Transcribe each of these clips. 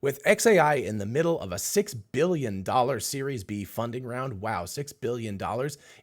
With xAI in the middle of a $6 billion Series B funding round, wow, $6 billion,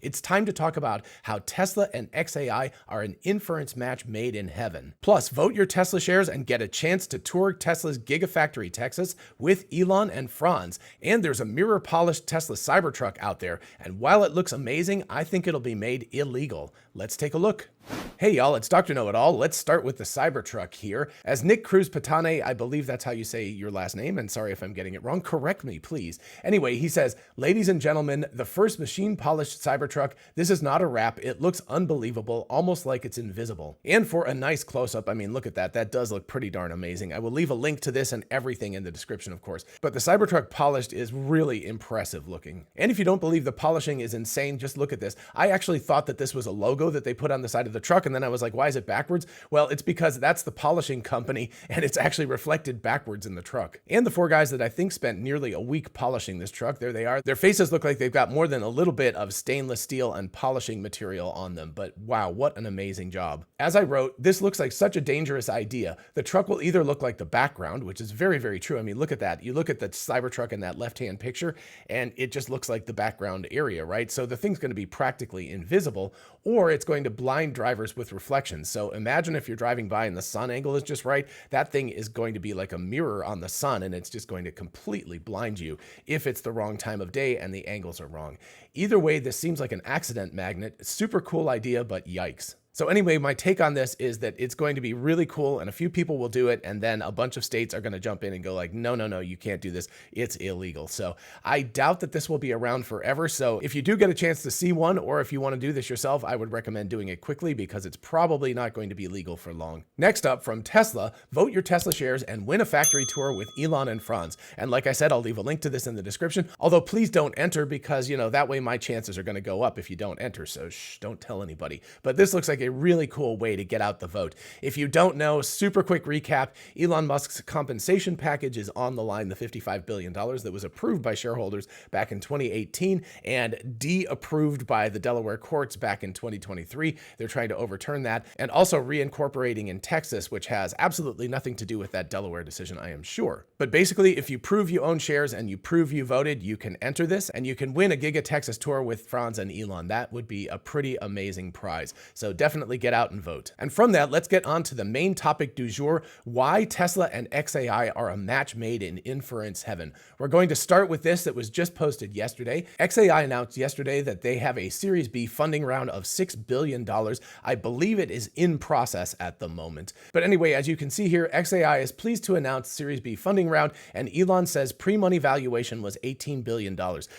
it's time to talk about how Tesla and xAI are an inference match made in heaven. Plus, vote your Tesla shares and get a chance to tour Tesla's Gigafactory, Texas with Elon and Franz. And there's a mirror-polished Tesla Cybertruck out there, and while it looks amazing, I think it'll be made illegal. Let's take a look. Hey y'all, it's Dr. Know-It-All. Let's start with the Cybertruck here. As Nick Cruz Patane, I believe that's how you say your last name, and sorry if I'm getting it wrong, correct me, please. Anyway, he says, ladies and gentlemen, the first machine-polished Cybertruck, this is not a wrap. It looks unbelievable, almost like it's invisible. And for a nice close-up, I mean, look at that. That does look pretty darn amazing. I will leave a link to this and everything in the description, of course. But the Cybertruck polished is really impressive looking. And if you don't believe the polishing is insane, just look at this. I actually thought that this was a logo that they put on the side of the truck, and then I was like, why is it backwards? Well, it's because that's the polishing company, and it's actually reflected backwards in the truck. And the four guys that I think spent nearly a week polishing this truck, there they are. Their faces look like they've got more than a little bit of stainless steel and polishing material on them, but wow, what an amazing job. As I wrote, this looks like such a dangerous idea. The truck will either look like the background, which is very, very true. I mean, look at that. You look at the Cybertruck in that left-hand picture, and it just looks like the background area, right? So the thing's going to be practically invisible, or it's going to blind drivers with reflections. So imagine if you're driving by and the sun angle is just right, that thing is going to be like a mirror on the sun, and it's just going to completely blind you if it's the wrong time of day and the angles are wrong. Either way, this seems like an accident magnet. Super cool idea, but yikes. So anyway, my take on this is that it's going to be really cool and a few people will do it, and then a bunch of states are going to jump in and go like, no, no, no, you can't do this. It's illegal. So I doubt that this will be around forever. So if you do get a chance to see one, or if you want to do this yourself, I would recommend doing it quickly because it's probably not going to be legal for long. Next up, from Tesla, vote your Tesla shares and win a factory tour with Elon and Franz. And like I said, I'll leave a link to this in the description, although please don't enter because, you know, that way my chances are going to go up if you don't enter. So shh, don't tell anybody. But this looks like a really cool way to get out the vote. If you don't know, super quick recap, Elon Musk's compensation package is on the line, the $55 billion that was approved by shareholders back in 2018 and de-approved by the Delaware courts back in 2023. They're trying to overturn that, and also reincorporating in Texas, which has absolutely nothing to do with that Delaware decision, I am sure. But basically, if you prove you own shares and you prove you voted, you can enter this and you can win a Giga Texas tour with Franz and Elon. That would be a pretty amazing prize. So definitely get out and vote. And from that, let's get on to the main topic du jour, why Tesla and xAI are a match made in inference heaven. We're going to start with this that was just posted yesterday. xAI announced yesterday that they have a Series B funding round of $6 billion. I believe it is in process at the moment. But anyway, as you can see here, xAI is pleased to announce Series B funding round, and Elon says pre-money valuation was $18 billion.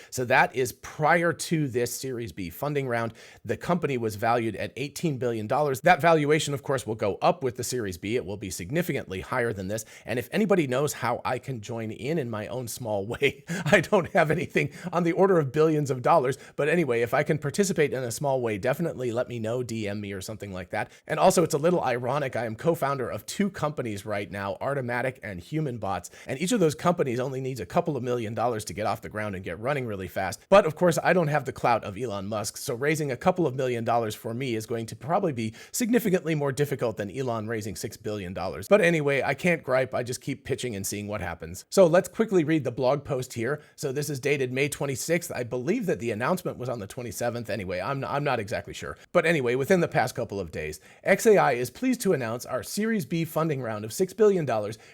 So that is prior to this Series B funding round. The company was valued at $18 billion. That valuation, of course, will go up with the Series B. It will be significantly higher than this. And if anybody knows how I can join in my own small way, I don't have anything on the order of billions of dollars. But anyway, if I can participate in a small way, definitely let me know, DM me or something like that. And also, it's a little ironic. I am co-founder of two companies right now, Artimatic and HumanBots. And each of those companies only needs a couple of $1 million to get off the ground and get running really fast. But of course, I don't have the clout of Elon Musk. So raising a couple of $1 million for me is going to probably be significantly more difficult than Elon raising $6 billion. But anyway, I can't gripe. I just keep pitching and seeing what happens. So let's quickly read the blog post here. So this is dated May 26th. I believe that the announcement was on the 27th. Anyway, I'm not exactly sure. But anyway, within the past couple of days, xAI is pleased to announce our Series B funding round of $6 billion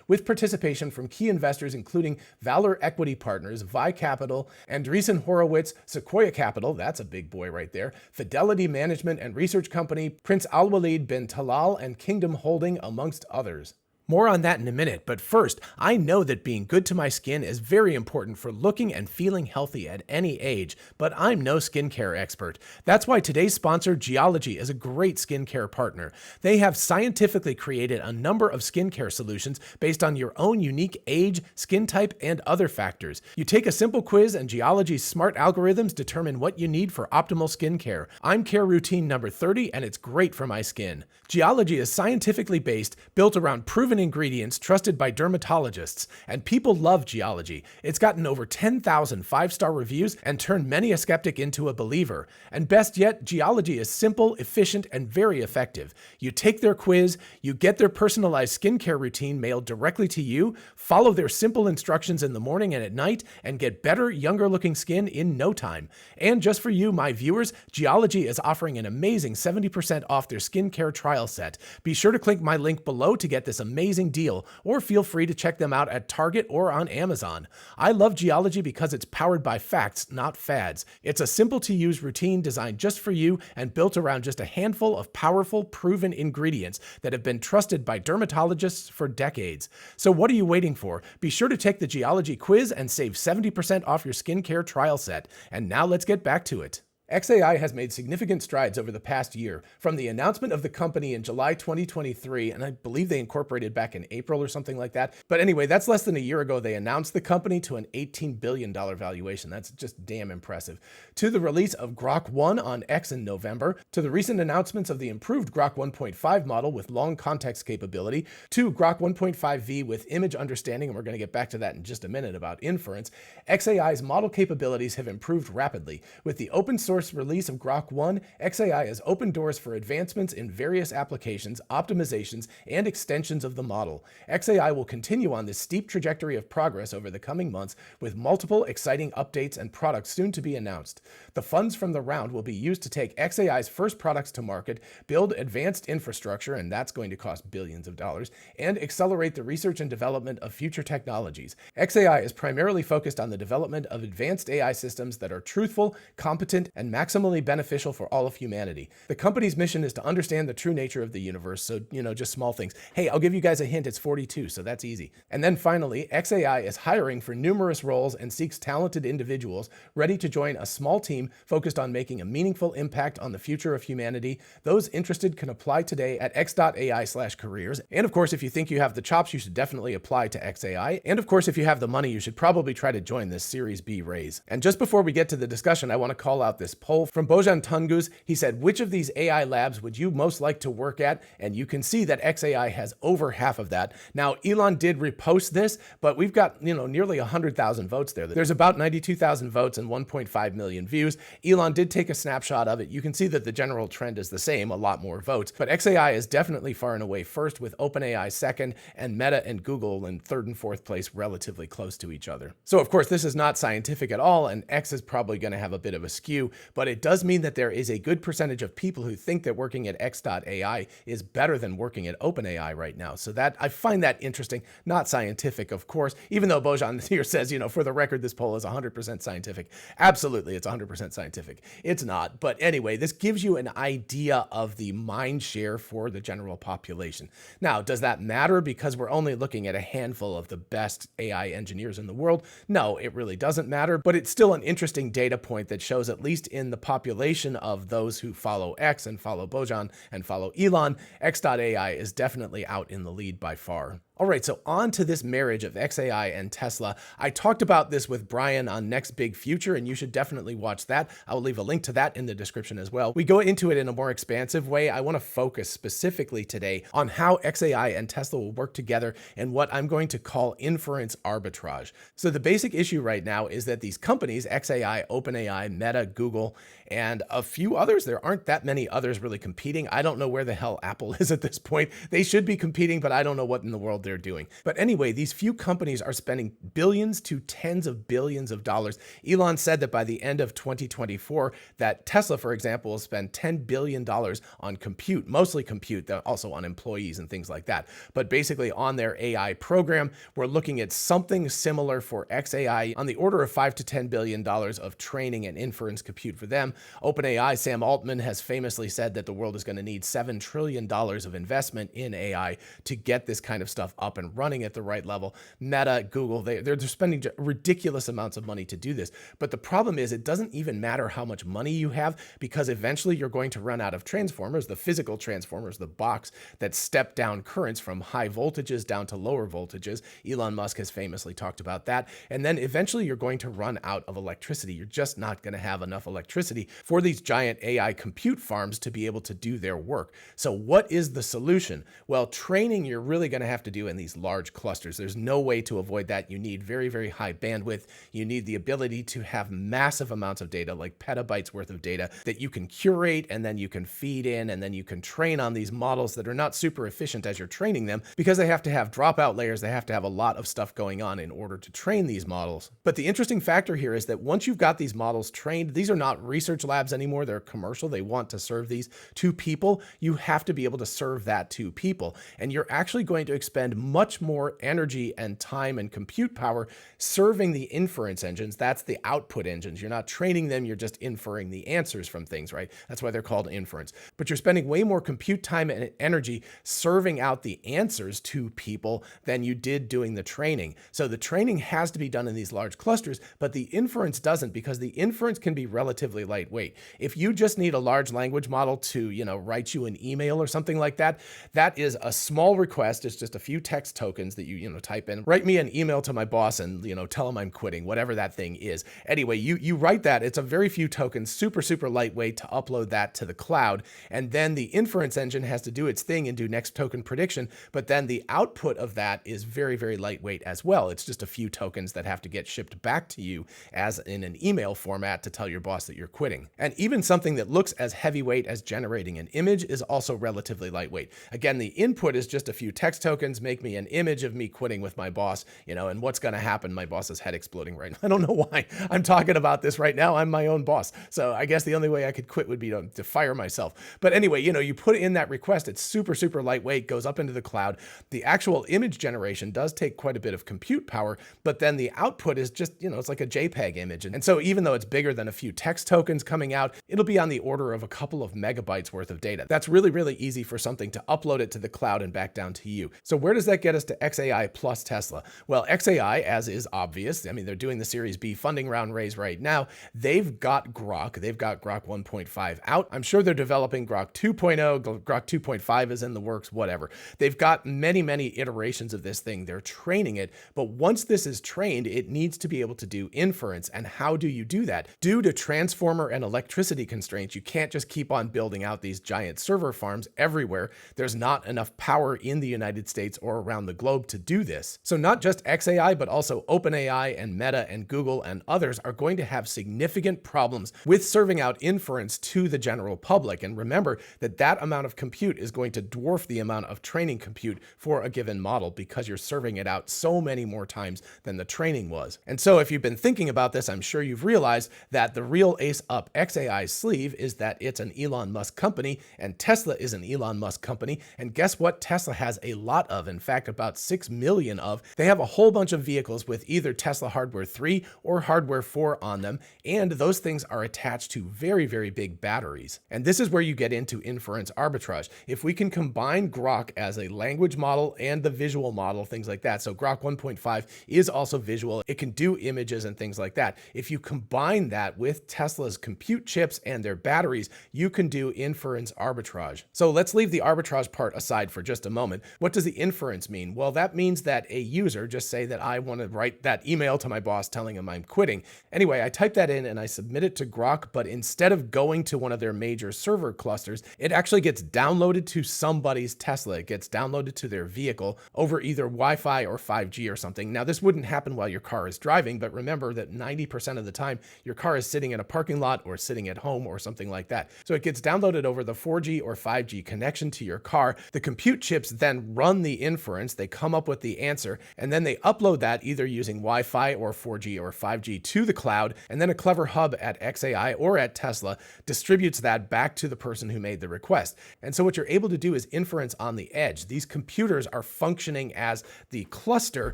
with participation from key investors including Valor Equity Partners, Vi Capital, Andreessen Horowitz, Sequoia Capital, that's a big boy right there, Fidelity Management and Research Company, Prince Al-Walid bin Talal, and Kingdom Holding, amongst others. More on that in a minute, but first, I know that being good to my skin is very important for looking and feeling healthy at any age, but I'm no skincare expert. That's why today's sponsor, Geology, is a great skincare partner. They have scientifically created a number of skincare solutions based on your own unique age, skin type, and other factors. You take a simple quiz and Geology's smart algorithms determine what you need for optimal skincare. I'm care routine number 30, and it's great for my skin. Geology is scientifically based, built around proven proven ingredients trusted by dermatologists, and people love Geology. It's gotten over 10,000 five-star reviews and turned many a skeptic into a believer. And best yet, Geology is simple, efficient, and very effective. You take their quiz, you get their personalized skincare routine mailed directly to you, follow their simple instructions in the morning and at night, and get better, younger-looking skin in no time. And just for you, my viewers, Geology is offering an amazing 70% off their skincare trial set. Be sure to click my link below to get this amazing deal, or feel free to check them out at Target or on Amazon. I love Geology because it's powered by facts, not fads. It's a simple-to-use routine designed just for you and built around just a handful of powerful, proven ingredients that have been trusted by dermatologists for decades. So what are you waiting for? Be sure to take the Geology quiz and save 70% off your skincare trial set. And now let's get back to it. xAI has made significant strides over the past year, from the announcement of the company in July 2023, and I believe they incorporated back in April or something like that. But anyway, that's less than a year ago they announced the company to an $18 billion valuation. That's just damn impressive. To the release of Grok 1 on X in November, to the recent announcements of the improved Grok 1.5 model with long context capability, to Grok 1.5V with image understanding, and we're going to get back to that in just a minute about inference, xAI's model capabilities have improved rapidly. With the open source release of Grok 1, xAI has opened doors for advancements in various applications, optimizations, and extensions of the model. xAI will continue on this steep trajectory of progress over the coming months, with multiple exciting updates and products soon to be announced. The funds from the round will be used to take xAI's first products to market, build advanced infrastructure, and that's going to cost billions of dollars, and accelerate the research and development of future technologies. xAI is primarily focused on the development of advanced AI systems that are truthful, competent, and maximally beneficial for all of humanity. The company's mission is to understand the true nature of the universe, so, just small things. Hey, I'll give you guys a hint, it's 42, so that's easy. And then finally, xAI is hiring for numerous roles and seeks talented individuals ready to join a small team focused on making a meaningful impact on the future of humanity. Those interested can apply today at x.ai/careers. And of course, if you think you have the chops, you should definitely apply to xAI. And of course, if you have the money, you should probably try to join this Series B raise. And just before we get to the discussion, I want to call out this poll from Bojan Tungus. He said, which of these AI labs would you most like to work at? And you can see that xAI has over half of that. Now, Elon did repost this, but we've got, nearly 100,000 votes there. There's about 92,000 votes and 1.5 million views. Elon did take a snapshot of it. You can see that the general trend is the same, a lot more votes. But xAI is definitely far and away first, with OpenAI second, and Meta and Google in third and fourth place, relatively close to each other. So of course, this is not scientific at all, and X is probably going to have a bit of a skew, but it does mean that there is a good percentage of people who think that working at x.ai is better than working at OpenAI right now. So that, I find that interesting. Not scientific, of course, even though Bojan here says, for the record, this poll is 100% scientific. Absolutely, it's 100% scientific. It's not. But anyway, this gives you an idea of the mind share for the general population. Now, does that matter because we're only looking at a handful of the best AI engineers in the world? No, it really doesn't matter, but it's still an interesting data point that shows, at least in the population of those who follow X and follow Bojan and follow Elon, x.ai is definitely out in the lead by far. All right, so on to this marriage of xAI and Tesla. I talked about this with Brian on Next Big Future, and you should definitely watch that. I'll leave a link to that in the description as well. We go into it in a more expansive way. I want to focus specifically today on how xAI and Tesla will work together and what I'm going to call inference arbitrage. So the basic issue right now is that these companies, xAI, OpenAI, Meta, Google, and a few others, there aren't that many others really competing. I don't know where the hell Apple is at this point. They should be competing, but I don't know what in the world they're doing. But anyway, these few companies are spending billions to tens of billions of dollars. Elon said that by the end of 2024, that Tesla, for example, will spend $10 billion on compute, mostly compute, also on employees and things like that. But basically on their AI program, we're looking at something similar for xAI on the order of $5 to $10 billion of training and inference compute for them. OpenAI, Sam Altman has famously said that the world is going to need $7 trillion of investment in AI to get this kind of stuff up and running at the right level. Meta, Google, they're spending ridiculous amounts of money to do this. But the problem is, it doesn't even matter how much money you have, because eventually you're going to run out of transformers, the physical transformers, the box that step down currents from high voltages down to lower voltages. Elon Musk has famously talked about that. And then eventually you're going to run out of electricity. You're just not going to have enough electricity for these giant AI compute farms to be able to do their work. So what is the solution? Well, training you're really going to have to do do in these large clusters. There's no way to avoid that. You need very, very high bandwidth. You need the ability to have massive amounts of data, like petabytes worth of data that you can curate and then you can feed in and then you can train on these models that are not super efficient as you're training them because they have to have dropout layers. They have to have a lot of stuff going on in order to train these models. But the interesting factor here is that once you've got these models trained, these are not research labs anymore. They're commercial. They want to serve these to people. You have to be able to serve that to people. And you're actually going to expend much more energy and time and compute power serving the inference engines. That's the output engines. You're not training them. You're just inferring the answers from things, right? That's why they're called inference. But you're spending way more compute time and energy serving out the answers to people than you did doing the training. So the training has to be done in these large clusters, but the inference doesn't, because the inference can be relatively lightweight. If you just need a large language model to, write you an email or something like that, that is a small request. It's just a few text tokens that you type in. Write me an email to my boss and, tell him I'm quitting, whatever that thing is. Anyway, you write that. It's a very few tokens, super, super lightweight to upload that to the cloud. And then the inference engine has to do its thing and do next token prediction. But then the output of that is very, very lightweight as well. It's just a few tokens that have to get shipped back to you as in an email format to tell your boss that you're quitting. And even something that looks as heavyweight as generating an image is also relatively lightweight. Again, the input is just a few text tokens, make me an image of me quitting with my boss, and what's going to happen? My boss's head exploding right now. I don't know why I'm talking about this right now. I'm my own boss. So I guess the only way I could quit would be to fire myself. But anyway, you put in that request. It's super, super lightweight, goes up into the cloud. The actual image generation does take quite a bit of compute power, but then the output is just, it's like a JPEG image. And so even though it's bigger than a few text tokens coming out, it'll be on the order of a couple of megabytes worth of data. That's really, really easy for something to upload it to the cloud and back down to you. So where does that get us to xAI plus Tesla? Well, xAI, as is obvious, they're doing the Series B funding round raise right now. They've got Grok. They've got Grok 1.5 out. I'm sure they're developing Grok 2.0. Grok 2.5 is in the works, whatever. They've got many, many iterations of this thing. They're training it. But once this is trained, it needs to be able to do inference. And how do you do that? Due to transformer and electricity constraints, you can't just keep on building out these giant server farms everywhere. There's not enough power in the United States or around the globe to do this. So not just xAI, but also OpenAI and Meta and Google and others are going to have significant problems with serving out inference to the general public. And remember that that amount of compute is going to dwarf the amount of training compute for a given model because you're serving it out so many more times than the training was. And so if you've been thinking about this, I'm sure you've realized that the real ace up xAI's sleeve is that it's an Elon Musk company, and Tesla is an Elon Musk company. And guess what? Tesla has a lot of, in fact, about 6 million of. They have a whole bunch of vehicles with either Tesla Hardware 3 or Hardware 4 on them, and those things are attached to very, very big batteries. And this is where you get into inference arbitrage. If we can combine Grok as a language model and the visual model, things like that. So Grok 1.5 is also visual. It can do images and things like that. If you combine that with Tesla's compute chips and their batteries, you can do inference arbitrage. So let's leave the arbitrage part aside for just a moment. What does the inference mean? Well, that means that a user, just say that I want to write that email to my boss telling him I'm quitting. Anyway, I type that in and I submit it to Grok, but instead of going to one of their major server clusters, it actually gets downloaded to somebody's Tesla. It gets downloaded to their vehicle over either Wi-Fi or 5G or something. Now, this wouldn't happen while your car is driving, but remember that 90% of the time, your car is sitting in a parking lot or sitting at home or something like that. So it gets downloaded over the 4G or 5G connection to your car. The compute chips then run the inference. They come up with the answer, and then they upload that either using Wi-Fi or 4G or 5G to the cloud. And then a clever hub at xAI or at Tesla distributes that back to the person who made the request. And so what you're able to do is inference on the edge. These computers are functioning as the cluster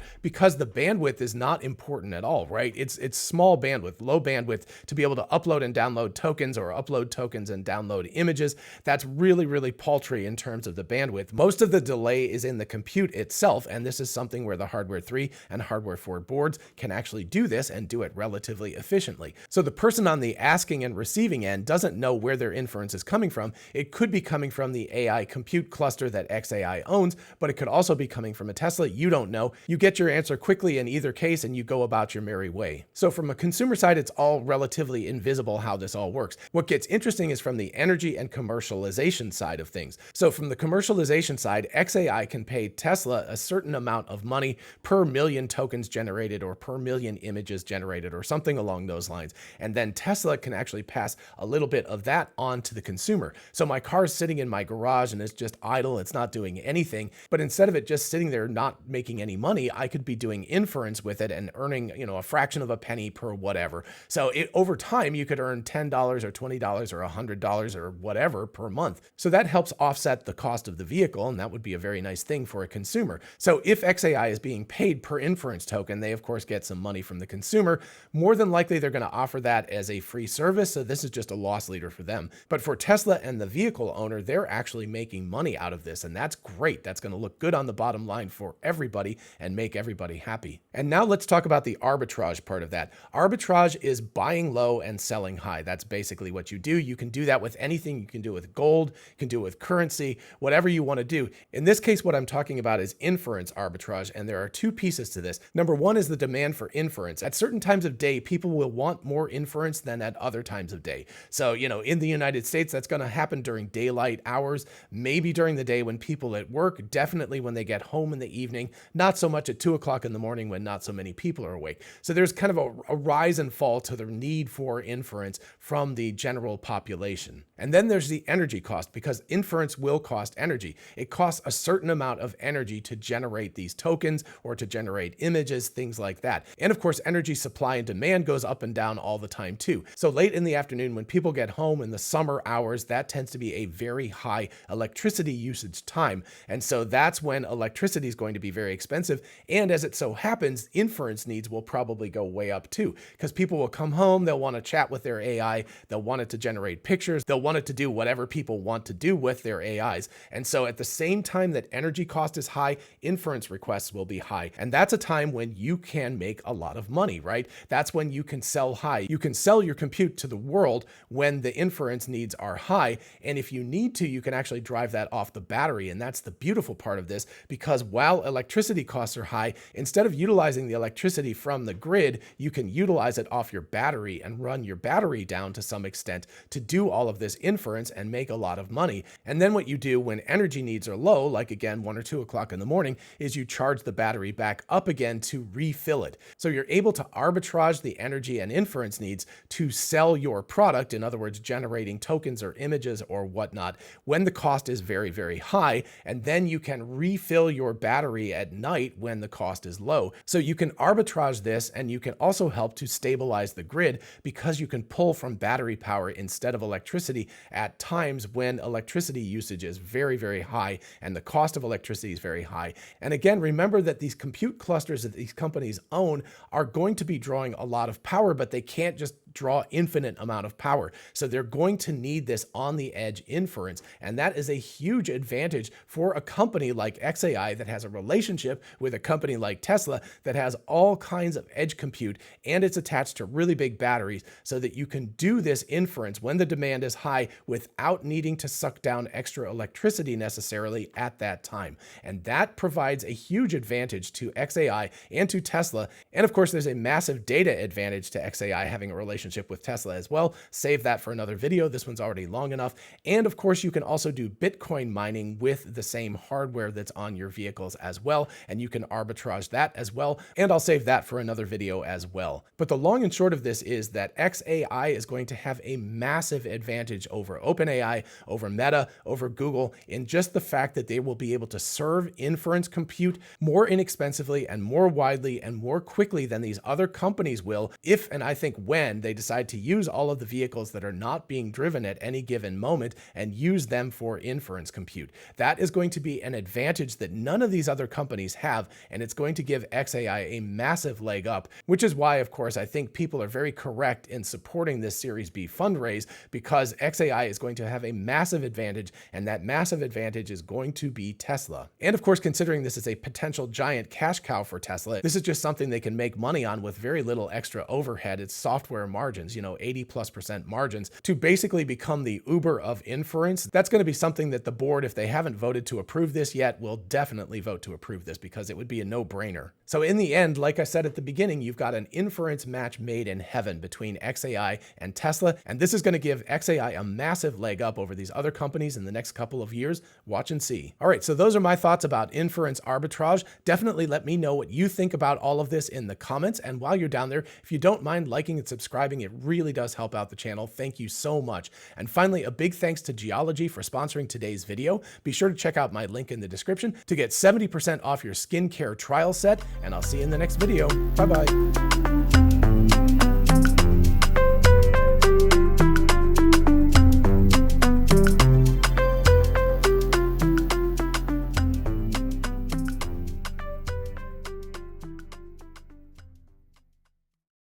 because the bandwidth is not important at all, right? It's small bandwidth, low bandwidth to be able to upload and download tokens or upload tokens and download images. That's really, really paltry in terms of the bandwidth. Most of the delay is in the compute itself, and this is something where the Hardware 3 and Hardware 4 boards can actually do this and do it relatively efficiently. So the person on the asking and receiving end doesn't know where their inference is coming from. It could be coming from the AI compute cluster that xAI owns, but it could also be coming from a Tesla. You don't know. You get your answer quickly in either case, and you go about your merry way. So from a consumer side, it's all relatively invisible how this all works. What gets interesting is from the energy and commercialization side of things. So from the commercialization side, xAI can pay Tesla a certain amount of money per million tokens generated or per million images generated or something along those lines. And then Tesla can actually pass a little bit of that on to the consumer. So my car's sitting in my garage and it's just idle, it's not doing anything, but instead of it just sitting there not making any money, I could be doing inference with it and earning, a fraction of a penny per whatever. So over time, you could earn $10 or $20 or $100 or whatever per month. So that helps offset the cost of the vehicle, and that would be a very nice thing for a consumer. So if xAI is being paid per inference token, they of course get some money from the consumer. More than likely, they're going to offer that as a free service, so this is just a loss leader for them. But for Tesla and the vehicle owner, they're actually making money out of this, and that's great. That's going to look good on the bottom line for everybody and make everybody happy. And now let's talk about the arbitrage part of that. Arbitrage is buying low and selling high. That's basically what you do. You can do that with anything. You can do it with gold, you can do it with currency, whatever you want to do. In this case, what I'm talking about is inference arbitrage, and there are two pieces to this. Number one is the demand for inference. At certain times of day, people will want more inference than at other times of day. So, in the United States, that's going to happen during daylight hours, maybe during the day when people at work, definitely when they get home in the evening, not so much at 2 o'clock in the morning when not so many people are awake. So there's kind of a rise and fall to the need for inference from the general population. And then there's the energy cost, because inference will cost energy. It costs a certain amount of energy to generate these tokens or to generate images, things like that. And of course, energy supply and demand goes up and down all the time too. So late in the afternoon, when people get home in the summer hours, that tends to be a very high electricity usage time. And so that's when electricity is going to be very expensive. And as it so happens, inference needs will probably go way up too, because people will come home, they'll want to chat with their AI, they'll want it to generate pictures, they'll want it to do whatever people want to do with their AIs. And so at the same time that energy cost is high, inference requests will be high. And that's a time when you can make a lot of money, right? That's when you can sell high. You can sell your compute to the world when the inference needs are high. And if you need to, you can actually drive that off the battery. And that's the beautiful part of this, because while electricity costs are high, instead of utilizing the electricity from the grid, you can utilize it off your battery and run your battery down to some extent to do all of this inference and make a lot of money. And then what you do when energy needs are low, like again, 1 or 2 o'clock in the morning, is you charge the battery back up again to refill it. So you're able to arbitrage the energy and inference needs to sell your product, in other words, generating tokens or images or whatnot, when the cost is very, very high. And then you can refill your battery at night when the cost is low. So you can arbitrage this, and you can also help to stabilize the grid, because you can pull from battery power instead of electricity at times when electricity usage is very, very high and the cost of electricity is very high. And again, remember that these compute clusters that these companies own are going to be drawing a lot of power, but they can't just draw infinite amount of power. So they're going to need this on the edge inference. And that is a huge advantage for a company like xAI that has a relationship with a company like Tesla that has all kinds of edge compute, and it's attached to really big batteries, so that you can do this inference when the demand is high without needing to suck down extra electricity necessarily at that time. And that provides a huge advantage to xAI and to Tesla. And of course, there's a massive data advantage to xAI having a relationship with Tesla as well. Save that for another video. This one's already long enough. And of course, you can also do Bitcoin mining with the same hardware that's on your vehicles as well. And you can arbitrage that as well. And I'll save that for another video as well. But the long and short of this is that xAI is going to have a massive advantage over OpenAI, over Meta, over Google, in just the fact that they will be able to serve inference compute more inexpensively and more widely and more quickly than these other companies will, if, and I think when, they decide to use all of the vehicles that are not being driven at any given moment and use them for inference compute. That is going to be an advantage that none of these other companies have, and it's going to give xAI a massive leg up, which is why, of course, I think people are very correct in supporting this Series B fundraise, because xAI is going to have a massive advantage, and that massive advantage is going to be Tesla. And of course, considering this is a potential giant cash cow for Tesla, this is just something they can make money on with very little extra overhead. It's software marketing margins, 80+% margins, to basically become the Uber of inference. That's going to be something that the board, if they haven't voted to approve this yet, will definitely vote to approve this because it would be a no-brainer. So in the end, like I said at the beginning, you've got an inference match made in heaven between xAI and Tesla, and this is going to give xAI a massive leg up over these other companies in the next couple of years. Watch and see. All right, so those are my thoughts about inference arbitrage. Definitely let me know what you think about all of this in the comments, and while you're down there, if you don't mind liking and subscribing, it really does help out the channel. Thank you so much. And finally, a big thanks to Geology for sponsoring today's video. Be sure to check out my link in the description to get 70% off your skincare trial set, and I'll see you in the next video. Bye-bye.